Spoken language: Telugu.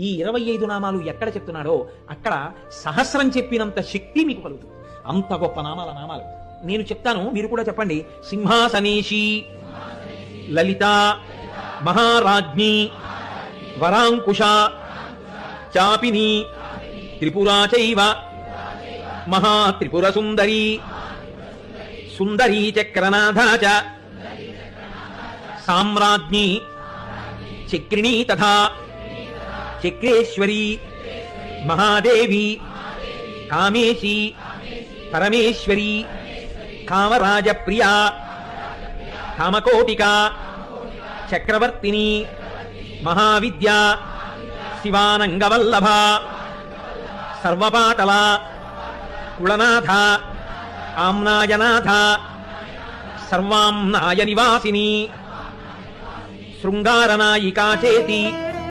ఈ 25 నామాలు ఎక్కడ చెప్తున్నాడో అక్కడ సహస్రం చెప్పినంత శక్తి మీకు కలుగుతుంది. అంత గొప్ప నామాలు నేను చెప్తాను, మీరు కూడా చెప్పండి. సింహాసనేషి, లలిత, మహారాజ్ఞి, వరాంకుశ, చాపిని, త్రిపురా చైవ, మహాత్రిపుర సుందరి, సుందరీ చక్రనాథ చ, సామ్రాజ్ఞి, చక్రిణీ తథా చక్రేశ్వరి, మహాదేవి, కామేశి, పరమేశ్వరి, కామరాజ ప్రియా, కామకోటిక, చక్రవర్తిని, మహావిద్య, శివానంగవల్లభ, సర్వపాటల, కుళనాథ, ఆమ్నాయనాథ, సర్వాంనాయ నివాసిని, శృంగారనాయికా చేతి,